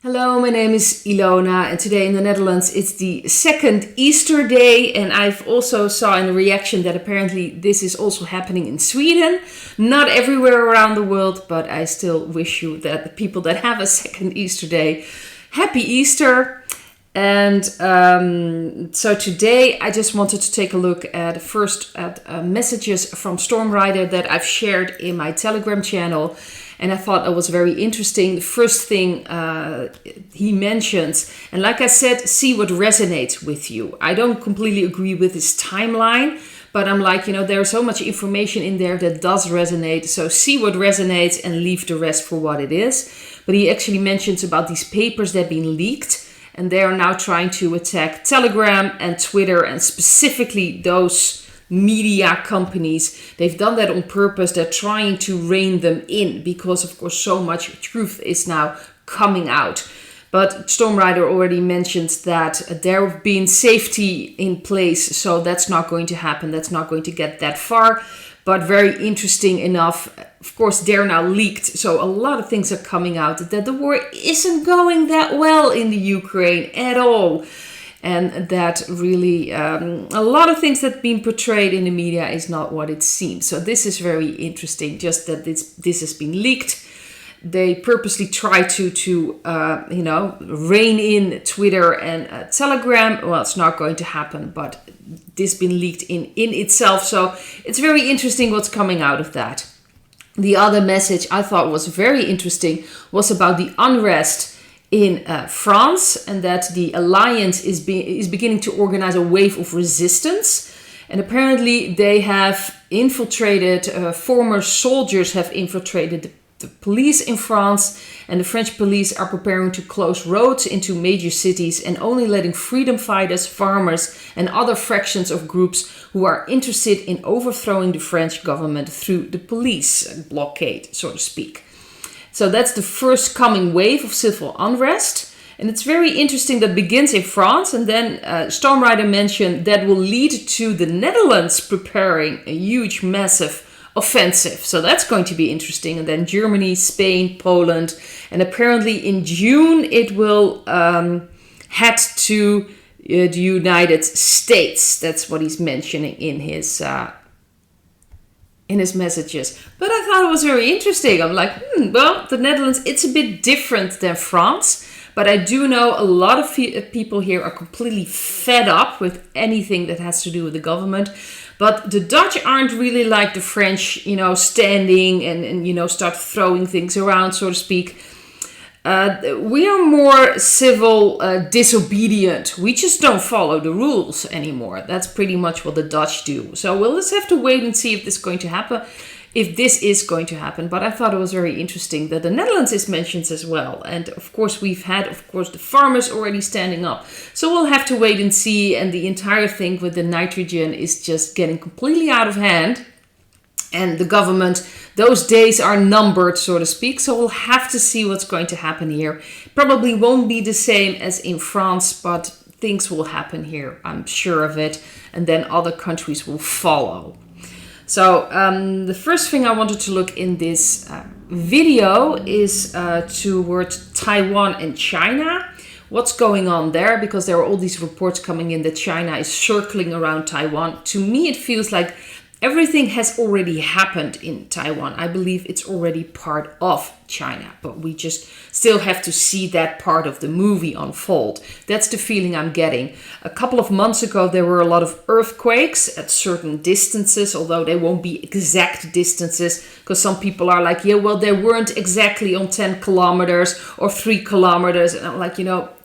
Hello, my name is Ilona, and today in the Netherlands it's the second Easter day, and I've also saw in the reaction that apparently this is also happening in Sweden. Not everywhere around the world, but I still wish you that the people that have a second Easter day, happy Easter. And so today I just wanted to take a look at messages from Stormrider that I've shared in my Telegram channel. And I thought it was very interesting. The first thing he mentions, and like I said, see what resonates with you. I don't completely agree with his timeline, but I'm like, there's so much information in there that does resonate. So see what resonates and leave the rest for what it is. But he actually mentions about these papers that have been leaked. And they are now trying to attack Telegram and Twitter, and specifically those media companies. They've done that on purpose. They're trying to rein them in because, of course, so much truth is now coming out. But Stormrider already mentioned that there have been safety in place, so that's not going to happen. That's not going to get that far. But very interesting enough, of course, they're now leaked. So a lot of things are coming out that the war isn't going that well in the Ukraine at all. And that really, a lot of things that have been portrayed in the media is not what it seems. So this is very interesting, just that this has been leaked. They purposely try to rein in Twitter and Telegram. Well, it's not going to happen, but this has been leaked in itself. So it's very interesting what's coming out of that. The other message I thought was very interesting was about the unrest in France, and that the alliance is beginning to organize a wave of resistance. And apparently they have infiltrated, former soldiers have infiltrated the police in France, and the French police are preparing to close roads into major cities and only letting freedom fighters, farmers, and other fractions of groups who are interested in overthrowing the French government through the police blockade, so to speak. So that's the first coming wave of civil unrest. And it's very interesting that begins in France. And then Stormrider mentioned that will lead to the Netherlands preparing a huge, massive offensive. So that's going to be interesting. And then Germany, Spain, Poland. And apparently in June it will head to the United States. That's what he's mentioning in his messages. But I thought it was very interesting. I'm like, well, the Netherlands, it's a bit different than France. But I do know a lot of people here are completely fed up with anything that has to do with the government. But the Dutch aren't really like the French, standing and start throwing things around, so to speak. We are more civil, disobedient. We just don't follow the rules anymore. That's pretty much what the Dutch do. So we'll just have to wait and see if this is going to happen. But I thought it was very interesting that the Netherlands is mentioned as well. And of course, we've had, the farmers already standing up. So we'll have to wait and see. And the entire thing with the nitrogen is just getting completely out of hand. And the government, those days are numbered, so to speak. So we'll have to see what's going to happen here. Probably won't be the same as in France, but things will happen here. I'm sure of it. And then other countries will follow. So the first thing I wanted to look in this video is towards Taiwan and China. What's going on there? Because there are all these reports coming in that China is circling around Taiwan. To me, it feels like everything has already happened in Taiwan. I believe it's already part of China, but we just still have to see that part of the movie unfold. That's the feeling I'm getting. A couple of months ago, there were a lot of earthquakes at certain distances, although they won't be exact distances, because some people are like, yeah, well, they weren't exactly on 10 kilometers or 3 kilometers. And I'm like,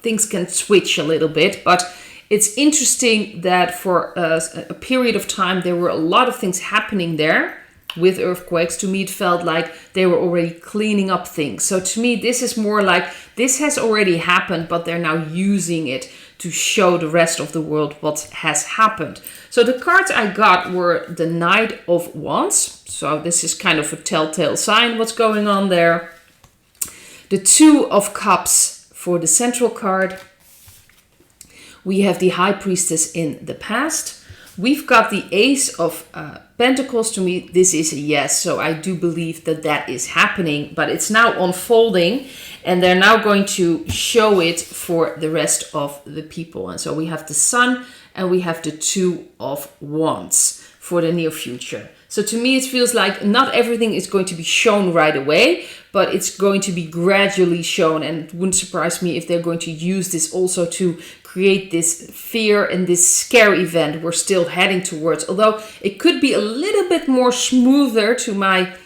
things can switch a little bit, but it's interesting that for a period of time, there were a lot of things happening there with earthquakes. To me, it felt like they were already cleaning up things. So to me, this is more like this has already happened, but they're now using it to show the rest of the world what has happened. So the cards I got were the Knight of Wands. So this is kind of a telltale sign what's going on there. The Two of Cups for the central card. We have the High Priestess in the past. We've got the Ace of Pentacles, to me, this is a yes. So I do believe that that is happening, but it's now unfolding, and they're now going to show it for the rest of the people. And so we have the Sun and we have the Two of Wands for the near future. So to me, it feels like not everything is going to be shown right away, but it's going to be gradually shown. And it wouldn't surprise me if they're going to use this also to create this fear and this scare event we're still heading towards. Although it could be a little bit more smoother to my,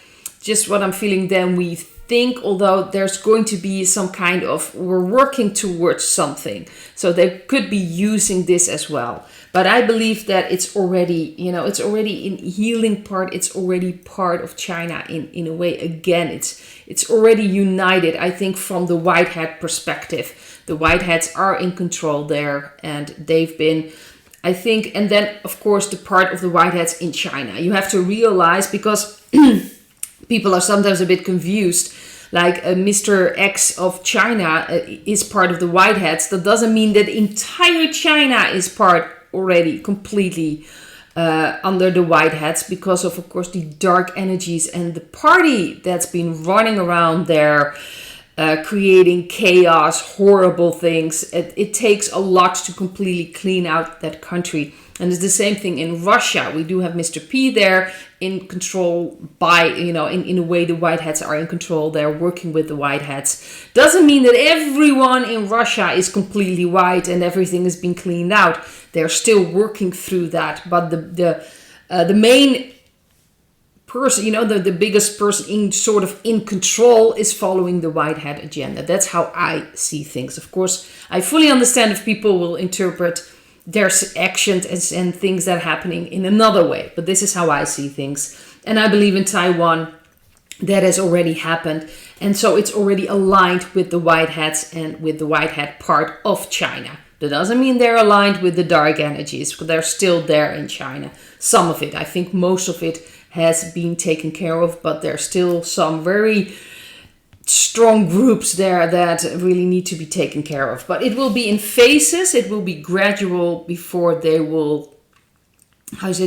just what I'm feeling than we think. Although there's going to be some kind of, we're working towards something. So they could be using this as well. But I believe that it's already, it's already in healing part. It's already part of China in a way. Again, it's already united. I think from the white hat perspective, the white hats are in control there, and they've been, I think, and then of course the part of the white hats in China. You have to realize, because people are sometimes a bit confused. Like Mr. X of China is part of the white hats. That doesn't mean that entire China is part already completely under the white hats, because of course the dark energies and the party that's been running around there, creating chaos, horrible things. It takes a lot to completely clean out that country. And it's the same thing in Russia. We do have Mr. P there in control by, in a way the white hats are in control. They're working with the white hats. Doesn't mean that everyone in Russia is completely white and everything has been cleaned out. They're still working through that. But the main person, the biggest person in control is following the white hat agenda. That's how I see things. Of course, I fully understand if people will interpret their actions and things that are happening in another way. But this is how I see things. And I believe in Taiwan, that has already happened. And so it's already aligned with the white hats and with the white hat part of China. That doesn't mean they're aligned with the dark energies, but they're still there in China. Some of it, I think most of it has been taken care of, but there's still some very strong groups there that really need to be taken care of. But it will be in phases, it will be gradual before they will,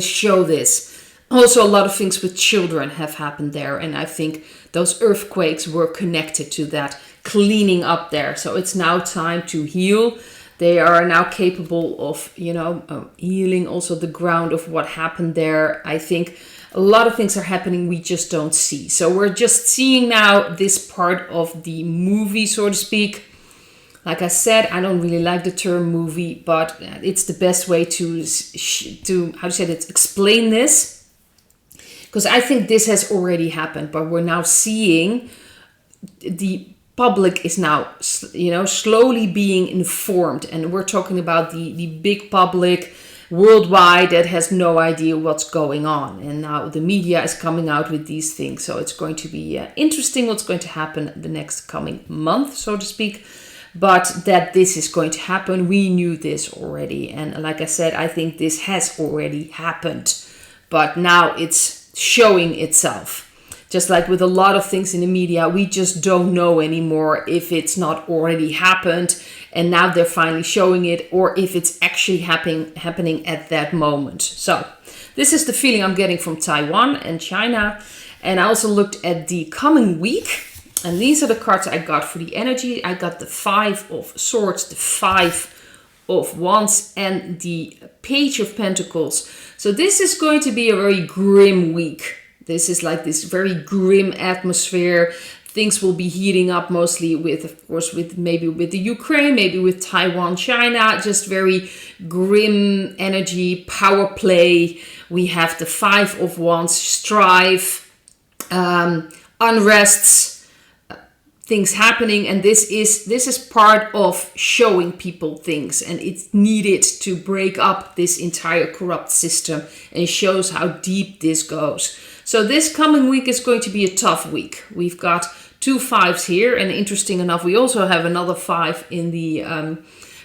show this. Also, a lot of things with children have happened there, and I think those earthquakes were connected to that cleaning up there. So it's now time to heal. They are now capable of, healing also the ground of what happened there. I think a lot of things are happening we just don't see. So we're just seeing now this part of the movie, so to speak. Like I said, I don't really like the term movie, but it's the best way to explain this. Because I think this has already happened, but we're now seeing the public is now, slowly being informed. And we're talking about the big public worldwide that has no idea what's going on. And now the media is coming out with these things. So it's going to be interesting what's going to happen the next coming month, so to speak. But that this is going to happen, we knew this already. And like I said, I think this has already happened. But now it's showing itself. Just like with a lot of things in the media, we just don't know anymore if it's not already happened and now they're finally showing it, or if it's actually happening at that moment. So this is the feeling I'm getting from Taiwan and China. And I also looked at the coming week, and these are the cards I got for the energy. I got the 5 of Swords, the 5 of Wands, and the Page of Pentacles. So this is going to be a very grim week. This is like this very grim atmosphere. Things will be heating up mostly with, of course, maybe with the Ukraine, maybe with Taiwan, China. Just very grim energy, power play. We have the 5 of Wands, strife, unrests, things happening. And this is part of showing people things. And it's needed to break up this entire corrupt system. And it shows how deep this goes. So this coming week is going to be a tough week. We've got 2 5s here, and interesting enough, we also have another 5 in the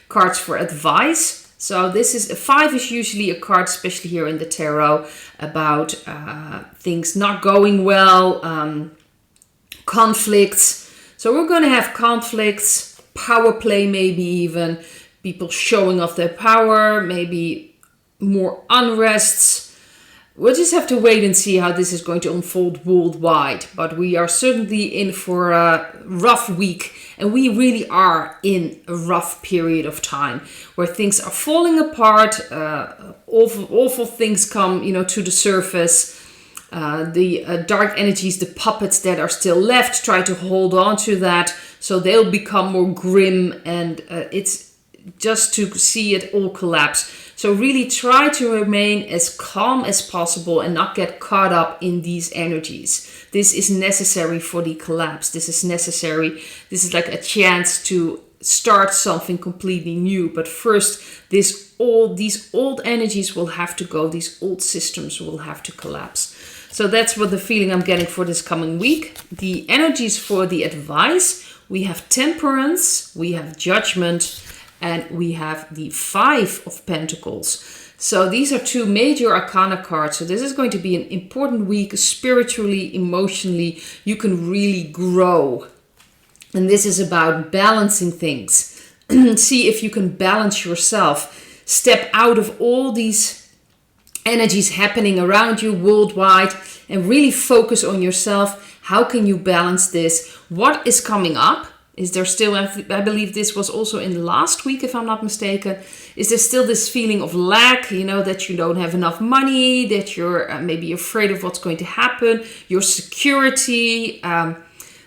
cards for advice. So this is a 5 is usually a card, especially here in the tarot, about things not going well, conflicts. So we're going to have conflicts, power play, maybe even people showing off their power, maybe more unrests. we'll just have to wait and see how this is going to unfold worldwide. But we are certainly in for a rough week. And we really are in a rough period of time where things are falling apart. Awful things come, to the surface. The dark energies, the puppets that are still left, try to hold on to that. So they'll become more grim, and it's just to see it all collapse. So really try to remain as calm as possible and not get caught up in these energies. This is necessary for the collapse. This is necessary. This is like a chance to start something completely new. But first, these old energies will have to go. These old systems will have to collapse. So that's what the feeling I'm getting for this coming week. The energies for the advice, we have temperance, we have judgment, and we have the 5 of Pentacles. So these are 2 major arcana cards. So this is going to be an important week spiritually, emotionally. You can really grow. And this is about balancing things. See if you can balance yourself. Step out of all these energies happening around you worldwide and really focus on yourself. How can you balance this? What is coming up? Is there still, I believe this was also in the last week, if I'm not mistaken, is there still this feeling of lack, that you don't have enough money, that you're maybe afraid of what's going to happen, your security.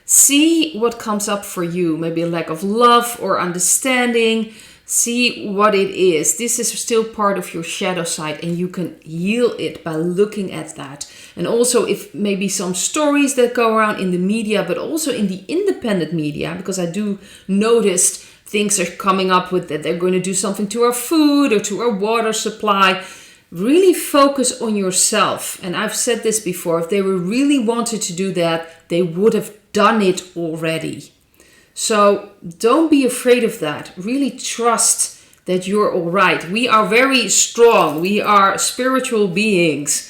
See what comes up for you, maybe a lack of love or understanding. See what it is. This is still part of your shadow side, and you can heal it by looking at that. And also if maybe some stories that go around in the media, but also in the independent media, because I do notice things are coming up with that they're going to do something to our food or to our water supply. Really focus on yourself. And I've said this before, if they were really wanted to do that, they would have done it already. So don't be afraid of that. Really trust that you're all right. We are very strong. We are spiritual beings.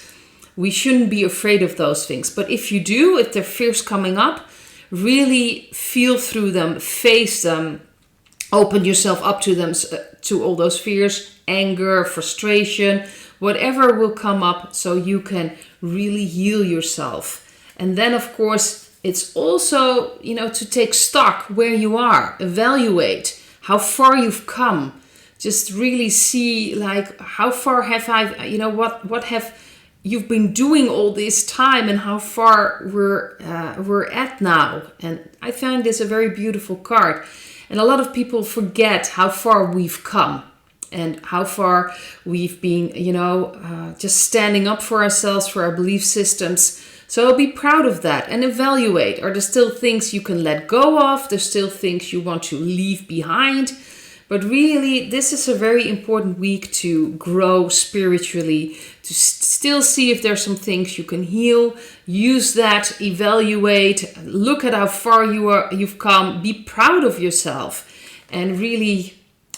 We shouldn't be afraid of those things. But if you do, if there are fears coming up, really feel through them, face them, open yourself up to them, to all those fears, anger, frustration, whatever will come up, so you can really heal yourself. And then, of course, it's also, to take stock where you are, evaluate how far you've come. Just really see, like, how far have I, what have you've been doing all this time, and how far we're at now. And I find this a very beautiful card. And a lot of people forget how far we've come and how far we've been, just standing up for ourselves, for our belief systems. So be proud of that and evaluate. Are there still things you can let go of? There's still things you want to leave behind? But really, this is a very important week to grow spiritually, to still see if there's some things you can heal. Use that, evaluate, look at how far you've come. Be proud of yourself and really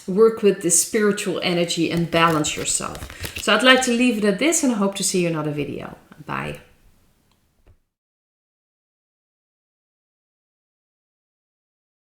work with this spiritual energy and balance yourself. So I'd like to leave it at this, and I hope to see you in another video. Bye.